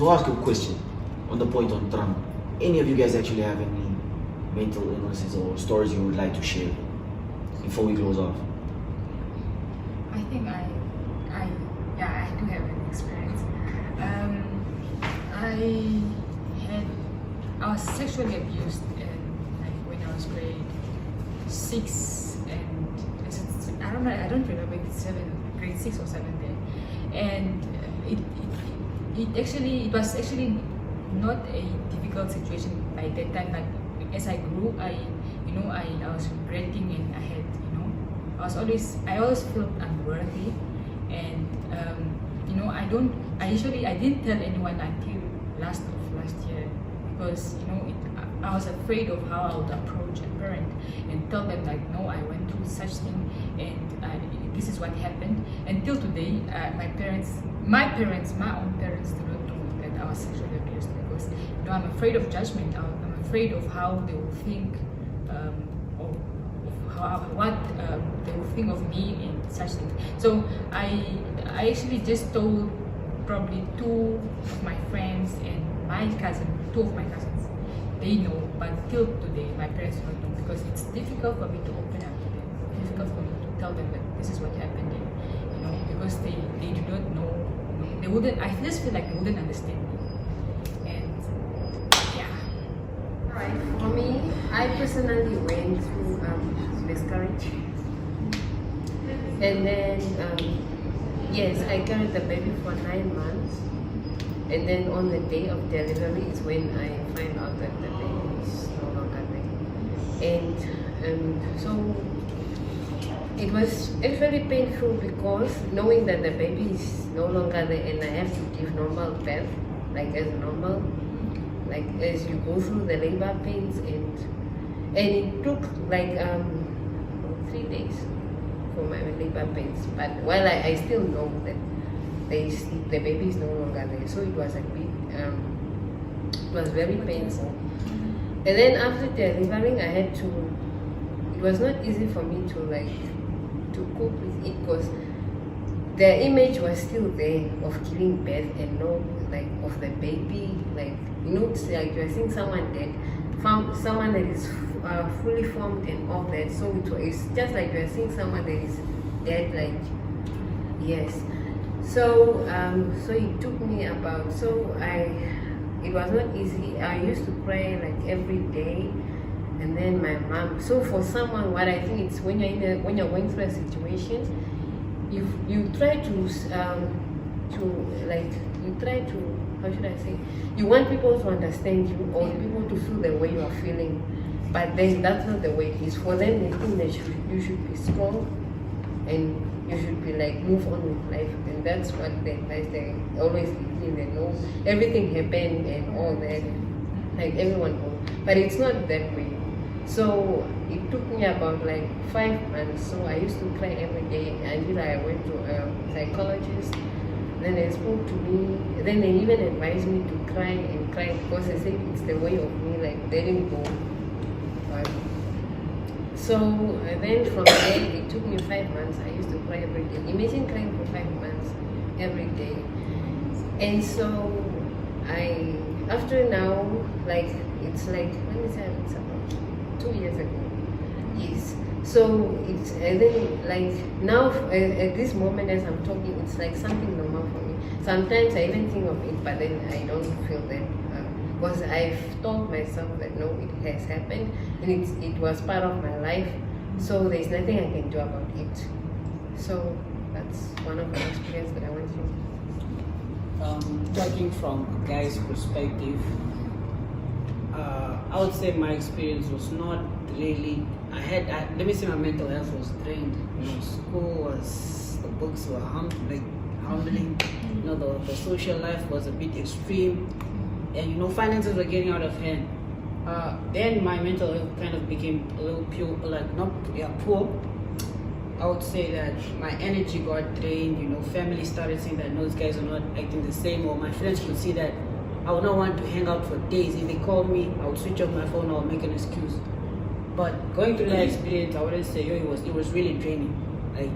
to ask you a question on the point on trauma. Any of you guys actually have any mental illnesses or stories you would like to share before we close off? I think I do have an experience. I was sexually abused when I was grade 6 and I don't remember if it's grade 6 or 7 then. And it was actually not a difficult situation by that time, but as I grew, I was regretting, and I always felt unworthy, and I didn't tell anyone until last year, because I was afraid of how I would approach a parent and tell them like, no, I went through such thing, and this is what happened. Until today, my own parents do not know that I was sexually abused, because I'm afraid of judgment. I'm afraid of how they will think, what they will think of me and such things. So I actually just told probably two of my friends and two of my cousins. They know, but till today my parents don't know, because it's difficult for me to open up to them. It's difficult for me to tell them that this is what happened, because they do not know. They wouldn't. I just feel like they wouldn't understand me. And yeah. Right. For me, I personally went through miscarriage, and then yes, I carried the baby for 9 months, and then on the day of delivery is when I find out that the baby is no longer there, and so it was actually painful, because knowing that the baby is no longer there and I have to give normal birth, like as normal, like as you go through the labor pains, and it took like 3 days for my labor pains. But while I still know that the baby is no longer there, so it was a bit it was very painful. And then after delivering, it was not easy for me to cope with it, because the image was still there of giving birth and of the baby, it's like you're seeing someone dead, someone that is fully formed and all that. So it's just like you're seeing someone that is dead, yes. So it took me it was not easy. I used to cry every day. And then my mom. So for someone, what I think it's when you're going through a situation, you try to how should I say? You want people to understand you, or people to feel the way you are feeling, but then that's not the way it is. For them, they think that you should be strong, and you should be move on with life, and that's what the advice they always give me. They know everything happened and all that, everyone knows, but it's not that way. So it took me about 5 months. So I used to cry every day until I went to a psychologist. Then they spoke to me. Then they even advised me to cry and cry, because they said it's the way of me, letting go. So then from there, it took me 5 months. I used to cry every day. Imagine crying for 5 months every day. And so after now, it's when is that? It's about 2 years ago. Yes. So it's then now at this moment as I'm talking, it's something normal for me. Sometimes I even think of it, but then I don't feel that, because I've told myself that no, it has happened and it was part of my life. So there's nothing I can do about it. So that's one of the experiences that I went through. Talking from a guy's perspective, I would say my experience was not really. Let me say my mental health was drained. School the books were humbling. The social life was a bit extreme, and finances were getting out of hand. Then my mental health kind of became a little poor. I would say that my energy got drained. Family started saying that those guys are not acting the same, or my friends could see that I would not want to hang out for days. If they called me, I would switch off my phone or make an excuse. But going through that experience, I wouldn't say it was really draining. It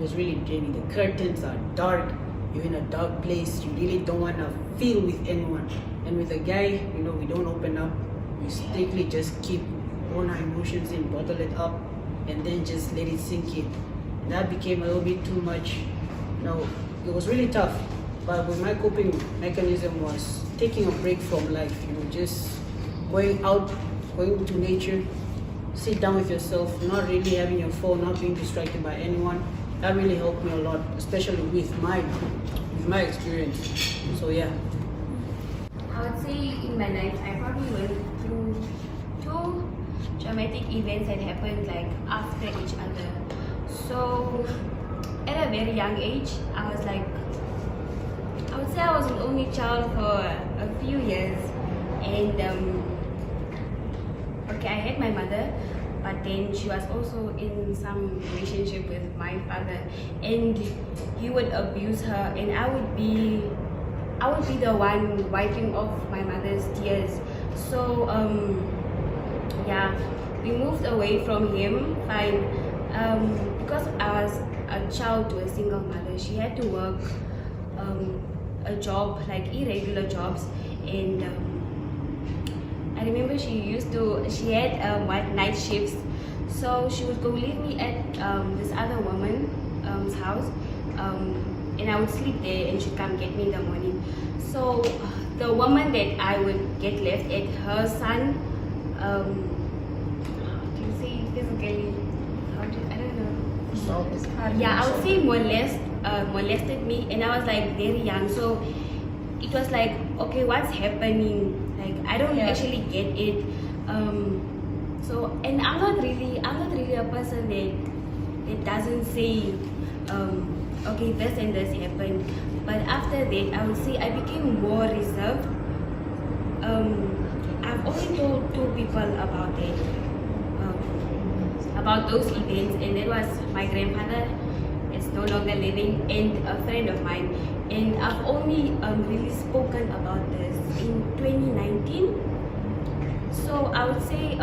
was really draining. The curtains are dark. you're in a dark place, you really don't want to feel with anyone. And with a guy, you know, we don't open up. We strictly just keep all our emotions in, bottle it up, and then just let it sink in. And that became a little bit too much. You know, it was really tough. But with my coping mechanism was taking a break from life, you know, just going out, going to nature, sit down with yourself, not really having your phone, not being distracted by anyone. That really helped me a lot, especially with my experience. So yeah. I would say in my life, I probably went through 2 traumatic events that happened like after each other. So at a very young age, I would say I was an only child for a few years, and okay, I had my mother, but then she was also in some relationship with my father, and he would abuse her, and I would be the one wiping off my mother's tears. So yeah, we moved away from him, fine, because I was a child to a single mother. She had to work a job, like irregular jobs, and I remember she had night shifts, so she would go leave me at this other woman's house, and I would sleep there, and she'd come get me in the morning. So the woman that I would get left at, her son, how do you say physically? I don't know. Yeah, I would say molested me, and I was like very young, so it was like, okay, what's happening? Like, I don't actually get it. So, and I'm not really a person that doesn't say, okay, this and this happened. But after that, I would say I became more reserved. I've only told 2 people about it, about those events, and that was my grandfather. It's no longer living, and a friend of mine. And I've only really spoken about this in 2019. So I would say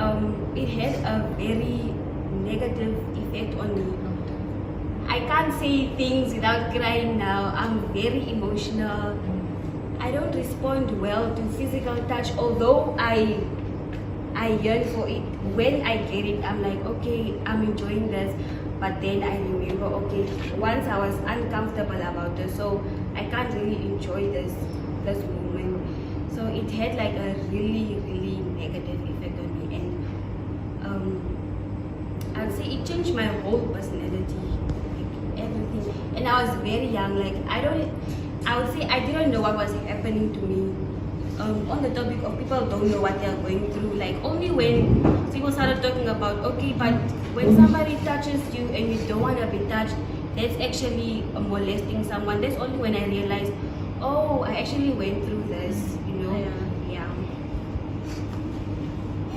it had a very negative effect on me. I can't say things without crying now. I'm very emotional. I don't respond well to physical touch, although I yearn for it. When I get it, I'm like, okay, I'm enjoying this. But then I remember, okay, once I was uncomfortable about this, so I can't really enjoy this moment. So it had like a really, really negative effect on me, and I'd say it changed my whole personality, like everything. And I was very young, like I would say I didn't know what was happening to me. On the topic of people don't know what they are going through, like only when people started talking about, okay, but when somebody touches you and you don't want to be touched, that's actually molesting someone. That's only when I realized, oh, I actually went through this, you know. Yeah.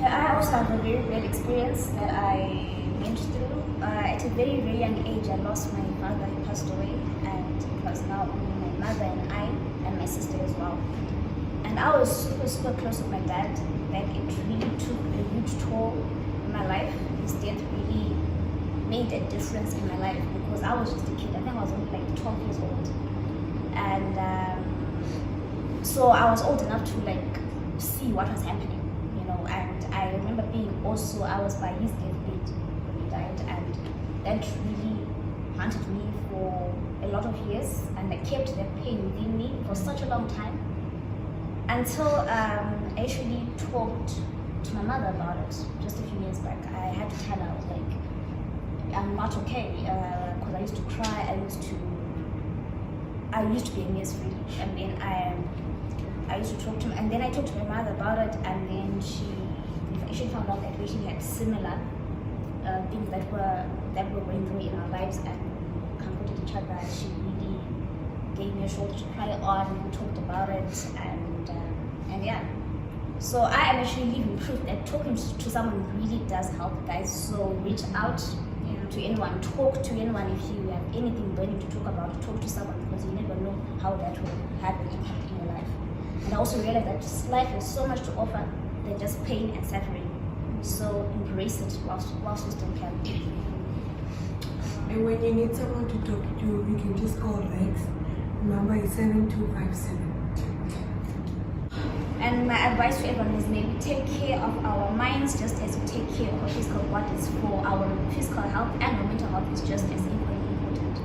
I also have a very bad experience that I went through. At a very, very young age, I lost my father. He passed away, and it was now only my mother and I, and my sister as well. And I was super, super close with my dad. That it really took a huge toll in my life. His death really made a difference in my life, because I was just a kid. I think I was only like 12 years old. And so I was old enough to like see what was happening, you know. And I remember I was by his deathbed when he died, and that really haunted me for a lot of years, and I kept that pain within me for such a long time, until I actually talked to my mother about it just a few years back. I had to tell her, like, I'm not okay, because I used to cry. I used to be a mess, really. And then I used to talk to him, and then I talked to my mother about it, and then she found out that we actually had similar things that were going through in our lives, and comforted each other. She really gave me a shoulder to cry on, talked about it, and yeah. So I am actually living proof that talking to someone really does help, guys. So reach out to anyone, talk to anyone. If you have anything burning to talk about, talk to someone, because you never know how that will have an impact in your life. And I also realize that life has so much to offer than just pain and suffering. So embrace it whilst you still can. And when you need someone to talk to, you can just call RAKS. Number is 7257. And my advice to everyone is maybe take care of our minds just as we take care of our physical bodies. For our physical health and our mental health is just as equally important.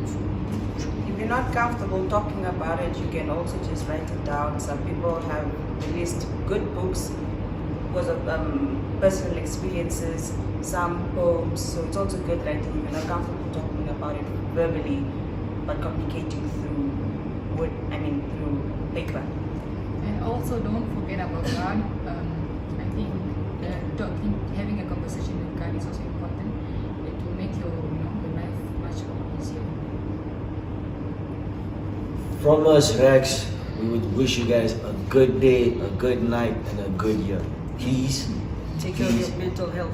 If you're not comfortable talking about it, you can also just write it down. Some people have released good books because of personal experiences, some poems. So it's also good writing. If you're not comfortable talking about it verbally, but communicating through through paper. And also don't forget about God. I think having a conversation with God is also important. It will make your life much more easier. From us, RAKS, we would wish you guys a good day, a good night, and a good year. Please. Take care of your mental health.